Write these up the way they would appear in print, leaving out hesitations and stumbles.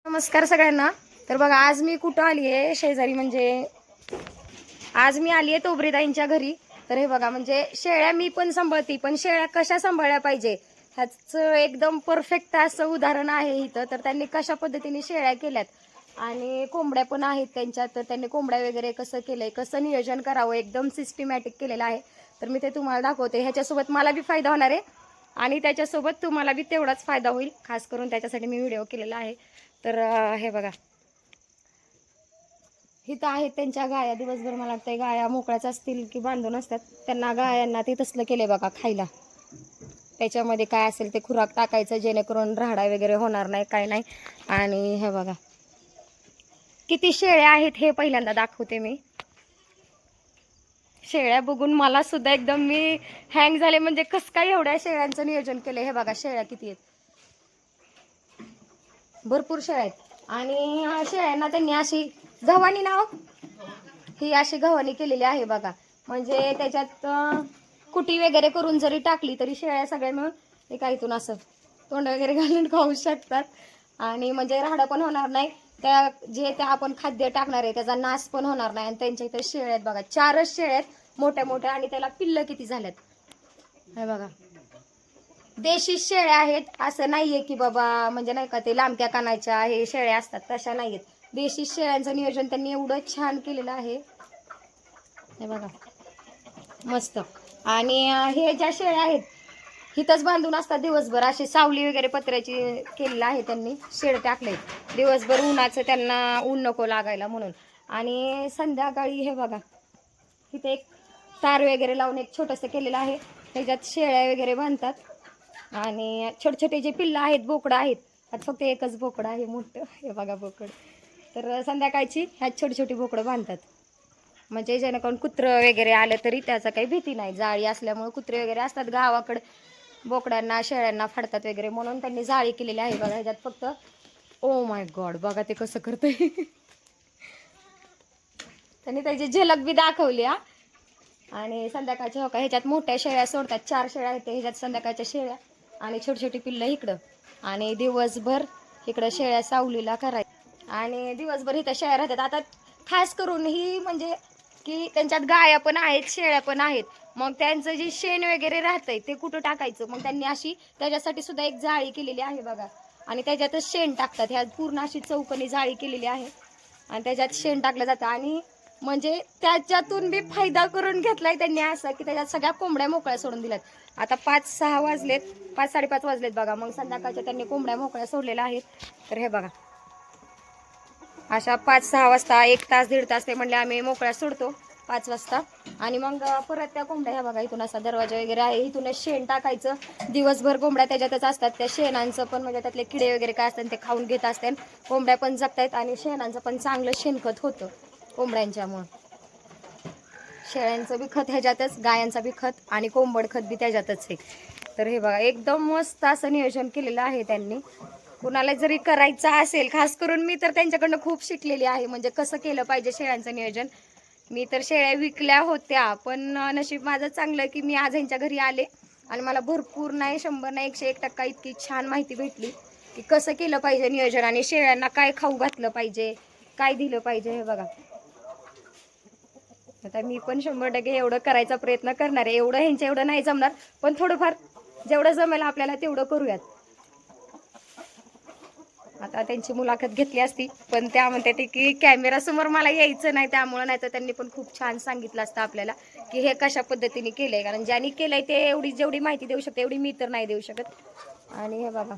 नमस्कार सगळ्यांना. तर बघा आज मी कुठं आली आहे शेजारी, म्हणजे आज मी आली आहे तोबरीताईंच्या घरी. तर हे बघा म्हणजे शेळ्या मी पण सांभाळते, पण शेळ्या कशा सांभाळल्या पाहिजे ह्याचं एकदम परफेक्ट असं उदाहरण आहे इथं. तर त्यांनी कशा पद्धतीने शेळ्या केल्यात आणि कोंबड्या पण आहेत त्यांच्यात. तर त्यांनी कोंबड्या वगैरे कसं केलंय, कसं नियोजन करावं, एकदम सिस्टमॅटिक केलेलं आहे. तर मी ते तुम्हाला दाखवते. ह्याच्यासोबत मला बी फायदा होणार आहे आणि त्याच्यासोबत तुम्हाला बी तेवढाच फायदा होईल. खास करून त्याच्यासाठी मी व्हिडिओ केलेला आहे. तर हे बघा इथं आहेत त्यांच्या गाया. दिवसभर मला वाटतं गाया मोकळ्याच असतील की बांधून असतात. त्यांना गायांना ते तसलं केलंय बघा खायला. त्याच्यामध्ये काय असेल ते खुराक टाकायचं जेणेकरून राहाडा वगैरे होणार नाही, काय नाही. आणि हे बघा किती शेळ्या आहेत हे पहिल्यांदा दाखवते मी. शेळ्या बघून मला सुद्धा एकदम मी हँग झाले, म्हणजे कसं काय एवढ्या शेळ्यांचं नियोजन केलंय. हे बघा शेळ्या किती आहेत, भरपूर शेळ्या आहेत. आणि शेळ्यांना त्यांनी अशी गव्हाणी नाव ही अशी गव्हाणी केलेली आहे बघा. म्हणजे त्याच्यात कुटी वगैरे करून जरी टाकली तरी शेळ्या सगळ्या मिळून एका इथून असं तोंड वगैरे घालून खाऊ शकतात. आणि म्हणजे राहाडं पण होणार नाही, त्या जे त्या आपण खाद्य टाकणार आहे त्याचा नाश पण होणार नाही. आणि त्यांच्या इथे शेळ्या आहेत बघा, 4च शेळ्या आहेत मोठ्या मोठ्या. आणि त्याला पिल्लं किती झाल्यात हे बघा. देशी शेळ्या आहेत, असं नाहीये की बाबा म्हणजे नाही का ते लांबक्या कानाच्या हे शेळ्या असतात तशा नाहीयेत. देशी शेळ्यांचं नियोजन त्यांनी एवढं छान केलेलं आहे हे बघा, मस्त. आणि हे ज्या शेळ्या आहेत हिथंच बांधून असतात दिवसभर. अशी सावली वगैरे पत्र्याची केलेलं आहे त्यांनी, शेड टाकले दिवसभर उन्हाचं, त्यांना ऊन नको लागायला म्हणून. आणि संध्याकाळी हे बघा इथे एक तार वगैरे लावून एक छोटंसं केलेलं आहे, त्याच्यात शेळ्या वगैरे बांधतात. आणि छोटे छोटे जे पिल्लं आहेत, बोकडं आहेत, आता फक्त एकच बोकडं आहे मोठं हे बघा बोकड. तर संध्याकाळची ह्यात छोटी छोटी बोकडं बांधतात, म्हणजे जेणेकरून कुत्रं वगैरे आलं तरी त्याचा काही भीती नाही. जाळी असल्यामुळे कुत्रे वगैरे असतात गावाकडे, बोकड्यांना शेळ्यांना फाडतात वगैरे, म्हणून त्यांनी जाळी केलेली आहे बघा. ह्याच्यात फक्त ओ माय गॉड बघा ते कसं करतंय त्यांनी त्याची झलक बी दाखवली हा. आणि संध्याकाळच्या हो का ह्याच्यात मोठ्या शेळ्या सोडतात, 4 शेळ्या आहेत ह्याच्यात संध्याकाळच्या शेळ्या. आणि छोटी छोटी पिल्लं इकडं. आणि दिवसभर इकडं शेळ्या सावलीला करायच्या. आणि दिवसभर इथं शेळ्या राहतात. आता खास करून ही म्हणजे की त्यांच्यात गाया पण आहेत शेळ्या पण आहेत, मग त्यांचं जे शेण वगैरे राहतंय ते कुठं टाकायचं, मग त्यांनी अशी त्याच्यासाठी सुद्धा एक जाळी केलेली आहे बघा. आणि त्याच्यातच शेण टाकतात. ह्या पूर्ण अशी चौकोनी जाळी केलेली आहे आणि त्याच्यात शेण टाकलं जातं. आणि म्हणजे त्याच्यातून बी फायदा करून घेतलाय त्यांनी असं की त्याच्यात सगळ्या कोंबड्या मोकळ्या सोडून दिल्यात. आता 5-6 वाजलेत, 5-5:30 वाजलेत बघा. मग संध्याकाळच्या त्यांनी कोंबड्या मोकळ्या सोडलेल्या आहेत. तर हे बघा अशा 5-6 वाजता 1 तास 1.5 तास ते म्हणले आम्ही मोकळ्या सोडतो 5 वाजता. आणि मग परत त्या कोंबड्या ह्या बघा इथून असा दरवाजा वगैरे आहे, इथूनच शेण टाकायचं. दिवसभर कोंबड्या त्याच्यातच असतात. त्या शेणांचं पण म्हणजे त्यातले किडे वगैरे काय असतात ते खाऊन घेत असतात. कोंबड्या पण जगतायत आणि शेणांचं पण चांगलं शेणखत होतं कोंबड्यांच्यामुळं. शेळ्यांचं बी खत ह्याच्यातच, गायांचा बी खत आणि कोंबड खत बी त्याच्यातच आहे. तर हे बघा एकदम मस्त असं नियोजन केलेलं आहे त्यांनी. कुणाला जरी करायचं असेल, खास करून मी तर त्यांच्याकडनं खूप शिकलेली आहे, म्हणजे कसं केलं पाहिजे शेळ्यांचं नियोजन. मी तर शेळ्या विकल्या होत्या, पण नशीब माझं चांगलं की मी आज ह्यांच्या घरी आले आणि मला भरपूर नाही 100 नाही 101% इतकी छान माहिती भेटली की कसं केलं पाहिजे नियोजन आणि शेळ्यांना काय खाऊ घातलं पाहिजे, काय दिलं पाहिजे. हे बघा आता मी पण 100% एवढं करायचा प्रयत्न करणार आहे. एवढं ह्यांच्या एवढं नाही जमणार, पण थोडंफार जेवढं जमेल आपल्याला तेवढं करूयात. आता त्यांची मुलाखत घेतली असती, पण त्या म्हणतात की कॅमेरासमोर मला यायचं नाही, त्यामुळं. नाही तर त्यांनी पण खूप छान सांगितलं असतं आपल्याला की हे कशा पद्धतीने केलंय, कारण ज्यांनी केलंय ते जेवढी माहिती देऊ शकते एवढी मी तर नाही देऊ शकत. आणि हे बघा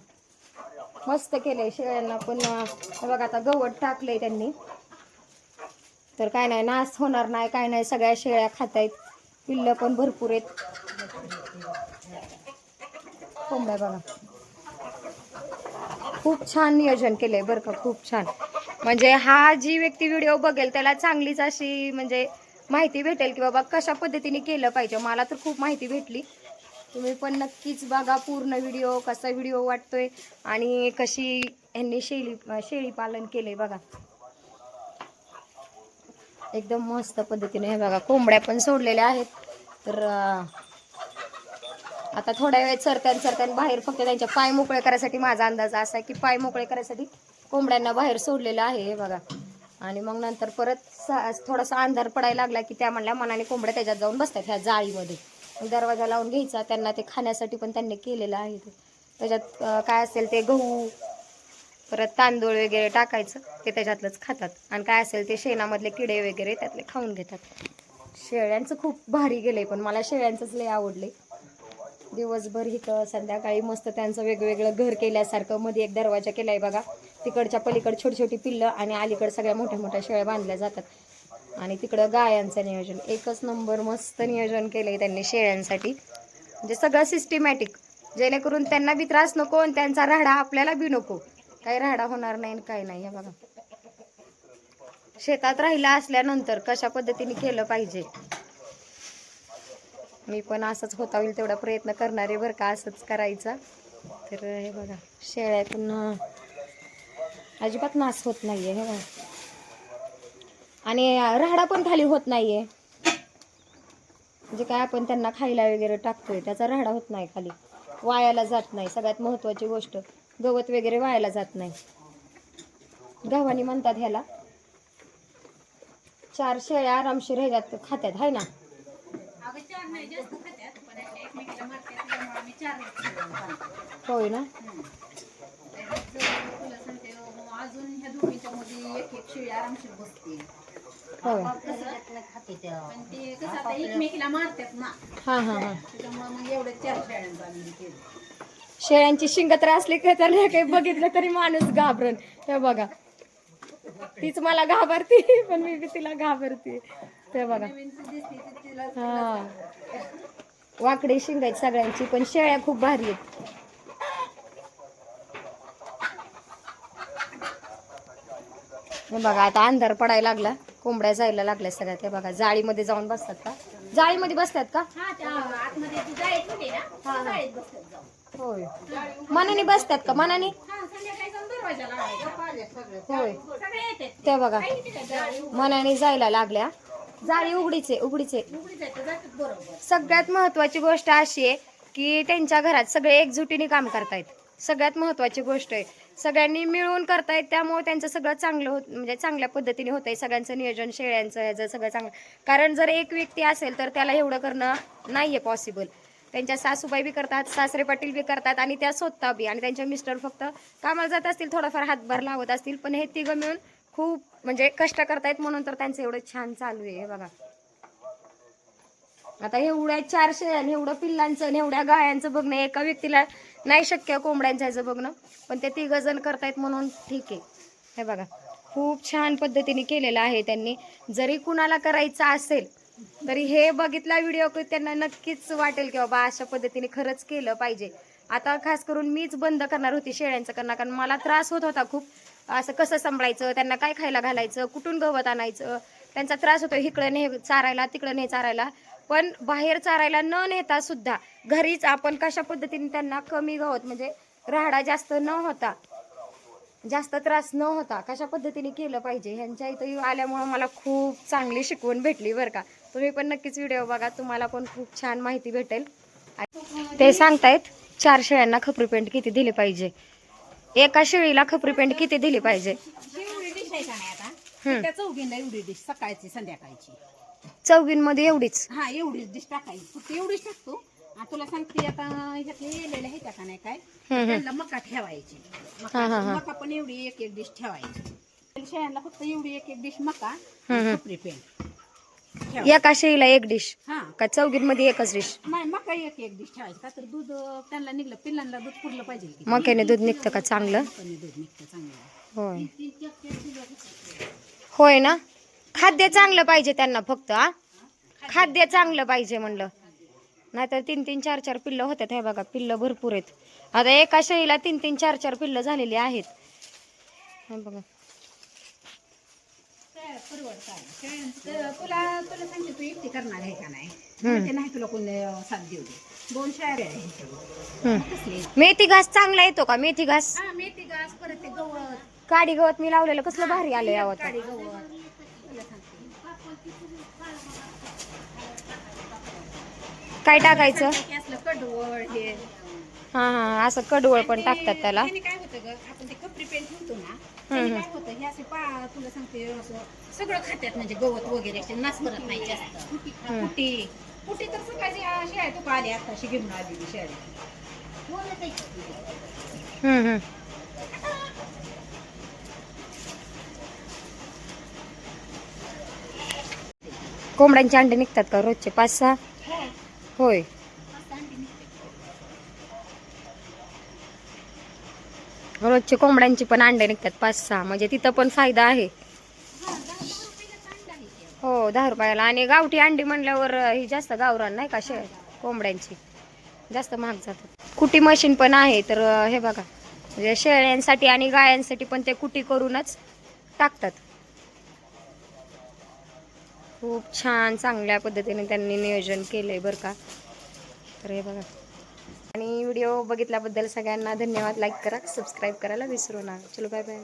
मस्त केलंय शेळ्यांना पण. हे बघा आता गवत टाकलंय त्यांनी, तर काय नाही नाश होणार नाही, काय नाही. सगळ्या शेळ्या खात आहेत, पिल्लं पण भरपूर आहेत. कोंबड्या बघा खूप छान नियोजन केलंय बरं का, खूप छान. म्हणजे हा जी व्यक्ती व्हिडिओ बघेल त्याला चांगलीच अशी म्हणजे माहिती भेटेल की बाबा कशा पद्धतीने केलं पाहिजे. मला तर खूप माहिती भेटली. तुम्ही पण नक्कीच बघा पूर्ण व्हिडिओ, कसा व्हिडिओ वाटतोय आणि कशी यांनी शेळी पालन केलंय बघा. एकदम मस्त पद्धतीने. हे बघा कोंबड्या पण सोडलेल्या आहेत. तर आता थोड्या वेळ चरत्यान बाहेर फक्त त्यांच्या पाय मोकळे करायसाठी, माझा अंदाज असा आहे की पाय मोकळे करायसाठी कोंबड्यांना बाहेर सोडलेलं आहे हे बघा. आणि मग नंतर परत थोडासा अंधार पडायला लागला की त्या म्हणल्या मनाने कोंबड्या त्याच्यात जाऊन बसतात ह्या जाळीमध्ये. दरवाजा लावून घ्यायचा. त्यांना ते खाण्यासाठी पण त्यांनी केलेलं आहे. त्याच्यात काय असेल ते गहू परत तांदूळ वगैरे टाकायचं, ते त्याच्यातलंच खातात. आणि काय असेल ते शेणामधले किडे वगैरे त्यातले खाऊन घेतात. शेळ्यांचं खूप भारी गेलंय, पण मला शेळ्यांचंच लय आवडले. दिवसभर इथं संध्याकाळी मस्त त्यांचं वेगवेगळं घर केल्यासारखं. मध्ये एक दरवाजा केलाय बघा. तिकडच्या पलीकडे छोटी छोटी पिल्लं आणि अलीकडे सगळ्या मोठ्या मोठ्या शेळ्या बांधल्या जातात. आणि तिकडं गायांचं नियोजन एकच नंबर मस्त नियोजन केलंय त्यांनी शेळ्यांसाठी. म्हणजे सगळं सिस्टमॅटिक, जेणेकरून त्यांना बी त्रास नको आणि त्यांचा राहडा आपल्याला बी नको. काही राहडा होणार नाही काही नाही. हे बघा, शेतात राहिला असल्यानंतर कशा पद्धतीने केलं पाहिजे. मी पण असंच होता होईल तेवढा प्रयत्न करणारे बरं का, असंच करायचा. तर हे बघा, शेळ्यातून अजिबात नाश होत नाहीये हे बघा. आणि राहडा पण खाली होत नाहीये. म्हणजे काय आपण त्यांना खायला वगैरे टाकतोय त्याचा राहडा होत नाही खाली, वायाला जात नाही. सगळ्यात महत्त्वाची गोष्ट, गवत वगैरे वायाला जात नाही. गव्हाणी म्हणतात ह्याला. 4 शेळ्या आरामशीर ह्याच्यात खात्यात हाय ना. होय ना. अजून ह्या दोघींच्या मध्ये एक एक शेळी आरामशीर बसते. होय. पण ते कसं आता एकमेकीला मारतात ना. हा हा हा. त्याच्यामुळे मग एवढे 4 शेळ्यांचं आम्ही केलं. शेळ्यांची शिंग तर असली का तर काही बघितलं तरी माणूस घाबरन. हे बघा, तीच मला घाबरते पण मी बी तिला घाबरते. ते बघा, हा वाकडे शिंग आहेत सगळ्यांची, पण शेळ्या खूप भारी आहेत. हे बघा, आता अंधार पडायला लागला, कोंबड्या जायला लागल्या सगळ्या. ते बघा, जाळीमध्ये जाऊन बसतात का? जाळीमध्ये बसतात का? होय, मनाने बसतात का? मनाने होय. ते बघा, मनाने जायला लागल्या. जाळी उघडीचे उघडीचे. सगळ्यात महत्वाची गोष्ट अशी आहे की त्यांच्या घरात सगळे एकजुटीने काम करतायत. सगळ्यात महत्वाची गोष्ट आहे, सगळ्यांनी मिळून करतायत. त्यामुळे त्यांचं सगळं चांगलं होत, म्हणजे चांगल्या पद्धतीने होत आहे. सगळ्यांचं नियोजन, शेळ्यांचं ह्याचं सगळं चांगलं. कारण जर एक व्यक्ती असेल तर त्याला एवढं करणं नाहीये पॉसिबल. त्यांच्या सासूबाई बी करतात, सासरे पाटील बी करतात आणि त्या स्वतः बी. आणि त्यांचे मिस्टर फक्त कामाला जात असतील, थोडाफार हातभार लावत असतील, पण हे तिघं मिळून खूप म्हणजे कष्ट करतायत. म्हणून तर त्यांचं एवढं छान चालू आहे. हे बघा, आता एवढ्या 4 शेळ्या, एवढं पिल्लांचं, एवढ्या गायांचं बघणं एका व्यक्तीला नाही शक्य. कोंबड्यांचं ह्याचं बघणं, पण ते 3 जण करतायत म्हणून ठीक आहे. हे बघा, खूप छान पद्धतीने केलेलं आहे त्यांनी. जरी कुणाला करायचं असेल तरी हे बघितला व्हिडिओ की त्यांना नक्कीच वाटेल की बाबा अशा पद्धतीने खरंच केलं पाहिजे. आता खास करून मीच बंद करणार होती शेळ्यांचं करणं, कारण मला त्रास होत होता खूप. असं कसं सांभाळायचं, त्यांना काय खायला घालायचं, कुठून गवत आणायचं, त्यांचा त्रास होतो. इकडं ने चारायला, तिकडं ने चारायला. पण बाहेर चारायला न नेता सुद्धा घरीच आपण कशा पद्धतीने त्यांना कमी गवत, म्हणजे राहडा जास्त न होता, जास्त त्रास न होता कशा पद्धतीने केलं पाहिजे. ह्यांच्या इथं आल्यामुळं मला खूप चांगली शिकवण भेटली बरं का. तुम्ही पण नक्कीच व्हिडिओ बघा, तुम्हाला पण खूप छान माहिती भेटेल. ते सांगतायत 4 शेळ्यांना खपरी पेंट किती दिली पाहिजे, एका शेळीला खपरी पेंट किती दिली पाहिजे. एवढी डिश आहे का नाही आता, त्या चौघींना एवढी डिश, सकाळची संध्याकाळची. चौघींमध्ये एवढीच? हा, एवढीच डिश टाकायची, फक्त एवढीच टाकतो. तुला सांगते आता, ह्यातले येलेले आहेत का नाही काय, त्यांना मका ठेवायची. मका पण एवढी एक डिश ठेवायची. शेळ्यांना फक्त एवढी एक डिश मका, खपरी पेंट. एका शेळीला 1 डिश हा का चौघींमध्ये एकच डिश? नाही, मका एक डिश ठेवायची. का तर दूध त्यांना निघलं, पिल्लांना दूध पुरलं पाहिजे. मक्याने दूध निघतं का चांगलं? दूध निघतं चांगलं. होय होय ना. खाद्य चांगलं पाहिजे त्यांना फक्त. खाद्य चांगलं पाहिजे म्हणलं, नाहीतर 3-3, 4-4 पिल्लं होतात. हे बघा, पिल्लं भरपूर आहेत. आता एका शेळीला 3-3, 4-4 पिल्लं झालेली आहेत. हे बघा, तुला सांगते, तू एकटी करणार आहे का नाही, नाही तुला कोणी साथ देऊ दे. 2 शेळ्या आहे. मेथी घास चांगला येतो का? मेथी घास, मेथी घास, परत ते गवत, काडी गवत मी लावलेलं कसलं भारी आलं यावं. काय टाकायचं? कडवळ हे. हा हा, असं कडवळ पण टाकतात त्याला. काय होतं ग, आपण ते कपरी पेंट ठेवतो ना, त्याने काय होतं हे असे तुला सांगते असं सगळं खात्यात म्हणजे गवत वगैरे असे नास करत नाही जास्त. कुटी कुटी तर सकाळची शेळ्या तू आली आताशी घेऊन आलेली शेळ्या. कोंबड्यांचे अंडे निघतात का रोजचे 5-6? होय. रोजचे कोंबड्यांचे पण अंडे निघतात 5-6, म्हणजे तिथं पण फायदा आहे. हो 10 रुपयाला. आणि गावठी अंडी म्हणल्यावर ही जास्त गावरान नाही का कोंबड्यांची जास्त महाग जातात. कुटी मशीन पण आहे तर हे बघा, म्हणजे शेळ्यांसाठी आणि गायांसाठी पण ते कुटी करूनच टाकतात. खूप छान चांगल्या पद्धतीने त्यांनी नियोजन केलंय बरं का. तर हे बघा. आणि व्हिडिओ बघितल्याबद्दल सगळ्यांना धन्यवाद. लाईक करा, सबस्क्राईब करायला विसरू नका. चलो बाय बाय.